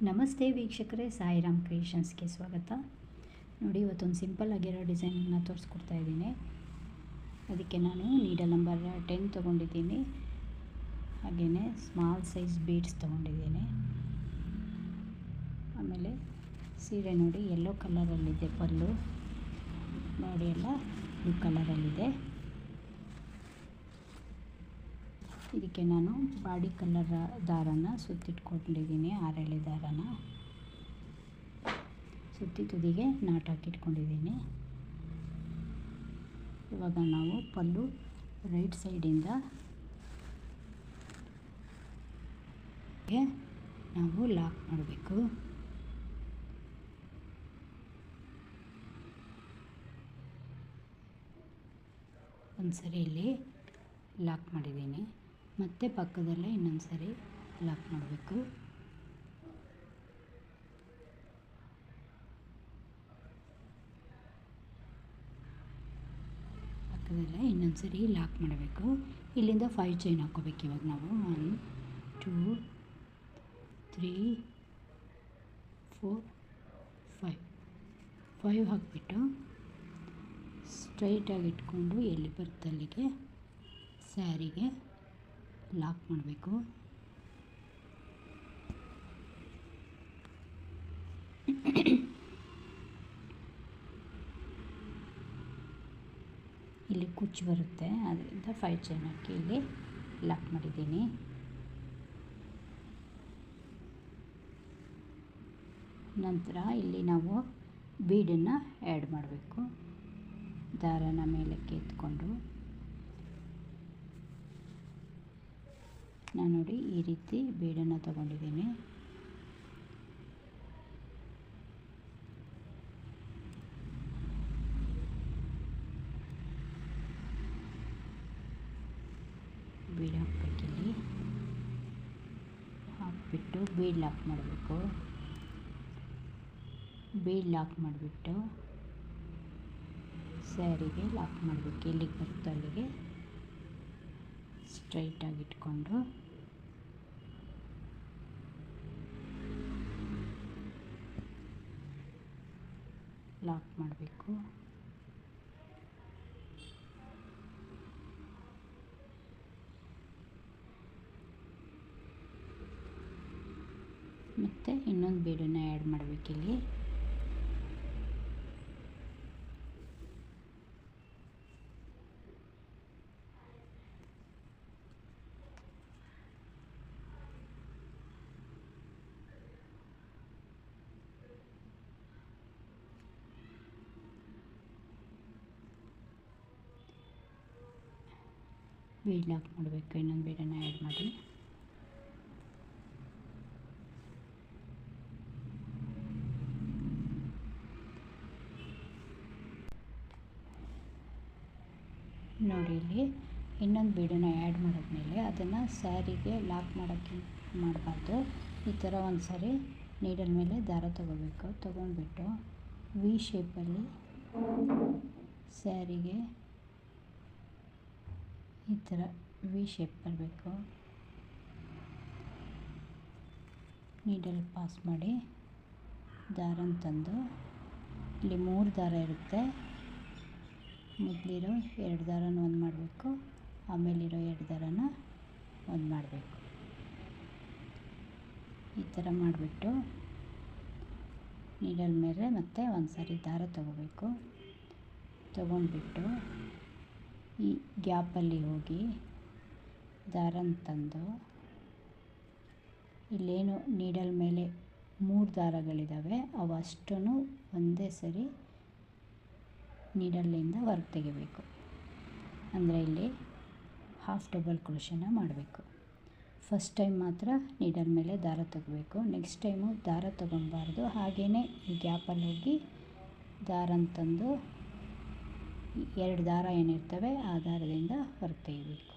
ನಮಸ್ತೆ ವೀಕ್ಷಕರೇ, ಸಾಯಿರಾಮ್ ಕ್ರಿಯೇಷನ್ಸ್ಗೆ ಸ್ವಾಗತ. ನೋಡಿ, ಇವತ್ತೊಂದು ಸಿಂಪಲ್ ಆಗಿರೋ ಡಿಸೈನನ್ನು ತೋರಿಸ್ಕೊಡ್ತಾ ಇದ್ದೀನಿ. ಅದಕ್ಕೆ ನಾನು ನೀಡಲ್ ನಂಬರ್ 10 ತೊಗೊಂಡಿದ್ದೀನಿ. ಹಾಗೆಯೇ ಸ್ಮಾಲ್ ಸೈಜ್ ಬೀಡ್ಸ್ ತೊಗೊಂಡಿದ್ದೀನಿ. ಆಮೇಲೆ ಸೀರೆ ನೋಡಿ ಯೆಲ್ಲೋ ಕಲರಲ್ಲಿದೆ, ಪಲ್ಲು ನೋಡಿ ಎಲ್ಲ ಬ್ಲೂ ಕಲರಲ್ಲಿದೆ. ಇದಕ್ಕೆ ನಾನು ಬಾಡಿ ಕಲರ್ ದಾರನ ಸುತ್ತಿಟ್ಕೊಂಡಿದ್ದೀನಿ, 6 ಎಳೆ ದಾರನ ಸುತ್ತಿ ತುದಿಗೆ ನಾಟ್ ಹಾಕಿಟ್ಕೊಂಡಿದ್ದೀನಿ. ಇವಾಗ ನಾವು ಪಲ್ಲು ರೈಟ್ ಸೈಡಿಂದ ನಾವು ಲಾಕ್ ಮಾಡಬೇಕು. ಒಂದು ಸರಿ ಇಲ್ಲಿ ಲಾಕ್ ಮಾಡಿದ್ದೀನಿ, ಮತ್ತು ಪಕ್ಕದಲ್ಲೇ ಇನ್ನೊಂದು ಸರಿ ಲಾಕ್ ಮಾಡಬೇಕು. ಪಕ್ಕದಲ್ಲೇ ಇನ್ನೊಂದು ಸರಿ ಲಾಕ್ ಮಾಡಬೇಕು. ಇಲ್ಲಿಂದ 5 ಚೈನ್ ಹಾಕ್ಕೋಬೇಕು. ಇವಾಗ ನಾವು 1 2 3 4 5 ಹಾಕಿಬಿಟ್ಟು ಸ್ಟ್ರೈಟಾಗಿ ಇಟ್ಕೊಂಡು ಎಲ್ಲಿ ಬರುತ್ತೆ ಅಲ್ಲಿಗೆ ಸ್ಯಾರಿಗೆ ಲಾಕ್ ಮಾಡಬೇಕು. ಇಲ್ಲಿ ಕುಚ್ಚು ಬರುತ್ತೆ, ಅದರಿಂದ 5 ಚೈನ್ ಹಾಕಿ ಇಲ್ಲಿ ಲಾಕ್ ಮಾಡಿದ್ದೀನಿ. ನಂತರ ಇಲ್ಲಿ ನಾವು ಬೀಡನ್ನು ಆ್ಯಡ್ ಮಾಡಬೇಕು. ದಾರನ ಮೇಲಕ್ಕೆ ಎತ್ಕೊಂಡು ನಾನು ನೋಡಿ ಈ ರೀತಿ ಬೀಡನ್ನು ತಗೊಂಡಿದ್ದೀನಿ. ಬೀಡ್ ಹಾಕಬೇಕಿಲ್ಲಿ, ಹಾಕಿಬಿಟ್ಟು ಬೀಡ್ ಲಾಕ್ ಮಾಡಬೇಕು. ಬೀಡ್ ಲಾಕ್ ಮಾಡಿಬಿಟ್ಟು ಸ್ಯಾರಿಗೆ ಲಾಕ್ ಮಾಡಬೇಕು. ಇಲ್ಲಿಗೆ ಬರುತ್ತೆ ಅಲ್ಲಿಗೆ ಸ್ಟ್ರೈಟಾಗಿ ಇಟ್ಕೊಂಡು ಲಾಕ್ ಮಾಡಬೇಕು. ಮತ್ತು ಇನ್ನೊಂದು ಬೀಡನ್ನು ಆ್ಯಡ್ ಮಾಡಬೇಕಿಲ್ಲಿ. ಬೀಡ್ ಲಾಕ್ ಮಾಡಬೇಕು. ಇನ್ನೊಂದು ಬೀಡನ್ನು ಆ್ಯಡ್ ಮಾಡಿ ನೋಡಿ, ಇಲ್ಲಿ ಇನ್ನೊಂದು ಬೀಡನ್ನು ಆ್ಯಡ್ ಮಾಡಿದ್ಮೇಲೆ ಅದನ್ನು ಸ್ಯಾರಿಗೆ ಲಾಕ್ ಮಾಡಬಾರ್ದು. ಈ ಥರ ಒಂದು ಸರಿ ನೀಡಲ್ ಮೇಲೆ ದಾರ ತೊಗೋಬೇಕು. ತೊಗೊಂಡ್ಬಿಟ್ಟು ವಿ ಶೇಪಲ್ಲಿ ಸ್ಯಾರಿಗೆ ಈ ಥರ ವಿ ಶೇಪ್ ಬರಬೇಕು. ನೀಡಲ್ ಪಾಸ್ ಮಾಡಿ ದಾರನ ತಂದು ಇಲ್ಲಿ 3 ದಾರ ಇರುತ್ತೆ. ಮೊದಲಿರೋ 2 ದಾರನ ಒಂದು ಮಾಡಬೇಕು, ಆಮೇಲಿರೋ 2 ದಾರನ ಒಂದು ಮಾಡಬೇಕು. ಈ ಥರ ಮಾಡಿಬಿಟ್ಟು ನೀಡಲ್ ಮೇಲೆ ಮತ್ತೆ ಒಂದು ಸಾರಿ ದಾರ ತೊಗೋಬೇಕು. ತೊಗೊಂಡ್ಬಿಟ್ಟು ಈ ಗ್ಯಾಪಲ್ಲಿ ಹೋಗಿ ದಾರನ ತಂದು ಇಲ್ಲೇನು ನೀಡಲ್ ಮೇಲೆ 3 ದಾರಗಳಿದ್ದಾವೆ ಅವು ಅಷ್ಟೂ ಒಂದೇ ಸರಿ ನೀಡಲ್ಲಿಂದ ಹೊರಗೆ ತೆಗಿಬೇಕು. ಅಂದರೆ ಇಲ್ಲಿ ಹಾಫ್ ಡಬಲ್ ಕ್ರೋಶನ ಮಾಡಬೇಕು. ಫಸ್ಟ್ ಟೈಮ್ ಮಾತ್ರ ನೀಡಲ್ ಮೇಲೆ ದಾರ ತಗೋಬೇಕು, ನೆಕ್ಸ್ಟ್ ಟೈಮು ದಾರ ತಗೊಬಾರ್ದು. ಹಾಗೆಯೇ ಈ ಗ್ಯಾಪಲ್ಲಿ ಹೋಗಿ ದಾರನ ತಂದು 2 ದಾರ ಏನಿರ್ತವೆ ಆ ದಾರದಿಂದ ಹೊರಗೆ ತೆಗಿಬೇಕು.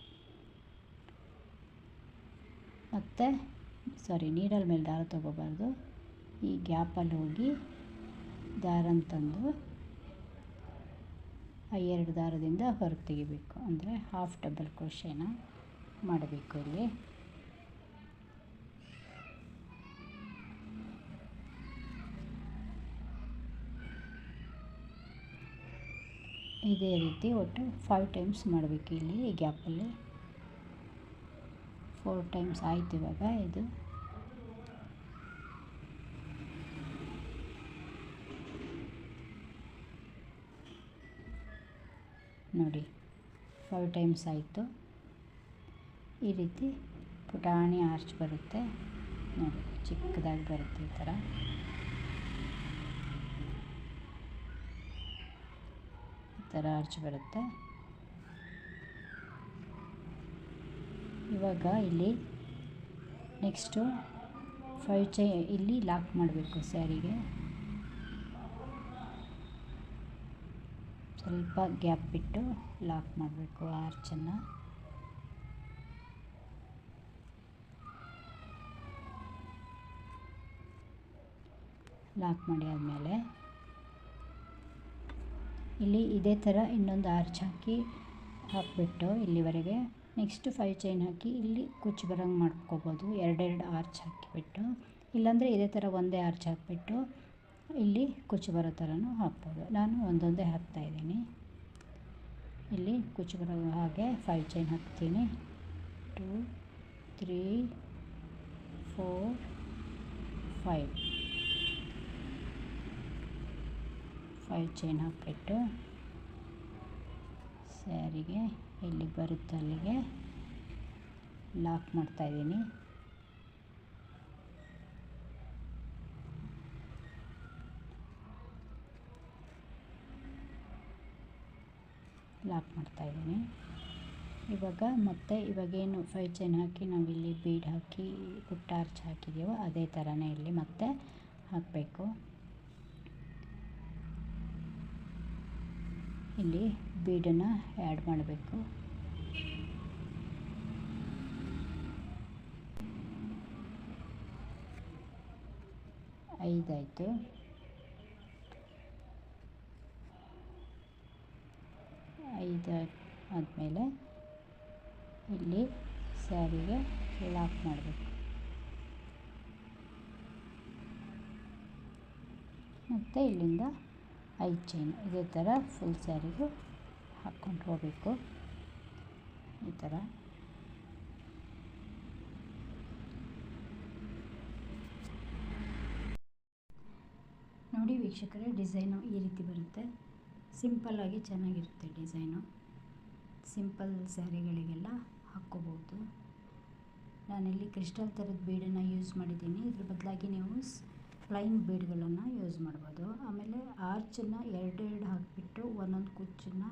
ಮತ್ತು ನೀಡಲ್ ಮೇಲೆ ದಾರ ತಗೋಬಾರ್ದು. ಈ ಗ್ಯಾಪಲ್ಲಿ ಹೋಗಿ ದಾರನ ತಂದು ಆ 2 ದಾರದಿಂದ ಹೊರಗೆ ತೆಗಿಬೇಕು. ಅಂದರೆ ಹಾಫ್ ಡಬಲ್ ಕ್ರೋಶನ ಮಾಡಬೇಕು ಇಲ್ಲಿ. ಇದೇ ರೀತಿ ಒಟ್ಟು 5 ಟೈಮ್ಸ್ ಮಾಡಬೇಕು. ಇಲ್ಲಿ ಈ ಗ್ಯಾಪಲ್ಲಿ 4 ಟೈಮ್ಸ್ ಆಯಿತು. ಇವಾಗ ಇದು ನೋಡಿ 5 ಟೈಮ್ಸ್ ಆಯಿತು. ಈ ರೀತಿ ಪುಟಾಣಿ ಆರ್ಚ್ ಬರುತ್ತೆ ನೋಡಿ, ಚಿಕ್ಕದಾಗಿ ಬರುತ್ತೆ ಈ ಥರ. ಈ ಥರ ಆರ್ಚ್ ಬರುತ್ತೆ. ಇವಾಗ ಇಲ್ಲಿ ನೆಕ್ಸ್ಟು 5 ಚೈನ್ ಇಲ್ಲಿ ಲಾಕ್ ಮಾಡಬೇಕು. ಸ್ಯಾರಿಗೆ ಸ್ವಲ್ಪ ಗ್ಯಾಪ್ ಬಿಟ್ಟು ಲಾಕ್ ಮಾಡಬೇಕು ಆರ್ಚನ್ನು. ಲಾಕ್ ಮಾಡಿ ಆದಮೇಲೆ ಇಲ್ಲಿ ಇದೇ ಥರ ಇನ್ನೊಂದು ಆರ್ಚ್ ಹಾಕಿಬಿಟ್ಟು ಇಲ್ಲಿವರೆಗೆ ನೆಕ್ಸ್ಟ್ 5 ಚೈನ್ ಹಾಕಿ ಇಲ್ಲಿ ಕುಚ್ಚು ಬರೋಂಗೆ ಮಾಡ್ಕೋಬೋದು. ಎರಡೆರಡು ಆರ್ಚ್ ಹಾಕಿಬಿಟ್ಟು, ಇಲ್ಲಾಂದರೆ ಇದೇ ಥರ ಒಂದೇ ಆರ್ಚ್ ಹಾಕಿಬಿಟ್ಟು ಇಲ್ಲಿ ಕುಚ್ಚು ಬರೋ ಥರನೂ ಹಾಕ್ಬೋದು. ನಾನು ಒಂದೊಂದೇ ಹಾಕ್ತಾಯಿದ್ದೀನಿ. ಇಲ್ಲಿ ಕುಚ್ಚು ಬರೋ ಹಾಗೆ 5 ಚೈನ್ ಹಾಕ್ತೀನಿ. 2 3 4 5 ಚೈನ್ ಹಾಕಿಬಿಟ್ಟು ಸ್ಯಾರಿಗೆ ಎಲ್ಲಿ ಬರುತ್ತೆ ಅಲ್ಲಿಗೆ ಲಾಕ್ ಮಾಡ್ತಾಯಿದ್ದೀನಿ. ಲಾಕ್ ಮಾಡ್ತಾಯಿದ್ದೀನಿ. ಇವಾಗ ಮತ್ತೆ ಇವಾಗೇನು 5 ಚೈನ್ ಹಾಕಿ ನಾವಿಲ್ಲಿ ಬೀಡ್ ಹಾಕಿ ಪುಟ್ಟ ಆರ್ಚ್ ಹಾಕಿದ್ದೀವೋ ಅದೇ ಥರನೇ ಇಲ್ಲಿ ಮತ್ತೆ ಹಾಕಬೇಕು. ಇಲ್ಲಿ ಬೀಡನ್ನು ಆ್ಯಡ್ ಮಾಡಬೇಕು. ಐದಾಯಿತು. ಐದು ಆದಮೇಲೆ ಇಲ್ಲಿ ಸ್ಯಾರಿಗೆ ಲಾಕ್ ಮಾಡಬೇಕು. ಮತ್ತು ಇಲ್ಲಿಂದ 5 ಚೈನ್ ಇದೇ ಥರ ಫುಲ್ ಸ್ಯಾರಿಗೂ ಹಾಕ್ಕೊಂಡು ಹೋಗಬೇಕು. ಈ ಥರ ನೋಡಿ ವೀಕ್ಷಕರೇ, ಡಿಸೈನು ಈ ರೀತಿ ಬರುತ್ತೆ. ಸಿಂಪಲ್ಲಾಗಿ ಚೆನ್ನಾಗಿರುತ್ತೆ ಡಿಸೈನು. ಸಿಂಪಲ್ ಸ್ಯಾರಿಗಳಿಗೆಲ್ಲ ಹಾಕ್ಕೋಬೋದು. ನಾನಿಲ್ಲಿ ಕ್ರಿಸ್ಟಲ್ ಥರದ ಬೀಡನ್ನು ಯೂಸ್ ಮಾಡಿದ್ದೀನಿ. ಇದ್ರ ಬದಲಾಗಿ ನೀವು ಪ್ಲೈನ್ ಬೀಡ್ಗಳನ್ನು ಯೂಸ್ ಮಾಡ್ಬೋದು. ಆಮೇಲೆ ಆರ್ಚನ್ನು ಎರಡೆರಡು ಹಾಕಿಬಿಟ್ಟು ಒಂದೊಂದು ಕುಚ್ಚನ್ನು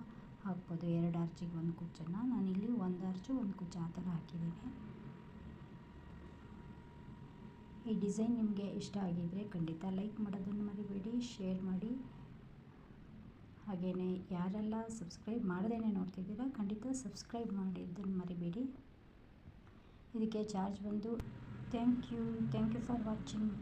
ಹಾಕ್ಬೋದು. 2 ಆರ್ಚಿಗೆ 1 ಕುಚ್ಚನ್ನು. ನಾನಿಲ್ಲಿ 1 ಆರ್ಚು 1 ಕುಚ್ಚು ಆ ಥರ ಹಾಕಿದ್ದೀನಿ. ಈ ಡಿಸೈನ್ ನಿಮಗೆ ಇಷ್ಟ ಆಗಿದ್ದರೆ ಖಂಡಿತ ಲೈಕ್ ಮಾಡೋದನ್ನು ಮರಿಬೇಡಿ, ಶೇರ್ ಮಾಡಿ. ಹಾಗೆಯೇ ಯಾರೆಲ್ಲ ಸಬ್ಸ್ಕ್ರೈಬ್ ಮಾಡದೇ ನೋಡ್ತಿದ್ದೀರಾ ಖಂಡಿತ ಸಬ್ಸ್ಕ್ರೈಬ್ ಮಾಡಿದ್ದನ್ನು ಮರಿಬೇಡಿ. ಇದಕ್ಕೆ ಚಾರ್ಜ್ ಬಂದು ಥ್ಯಾಂಕ್ ಯು ಫಾರ್ ವಾಚಿಂಗ್.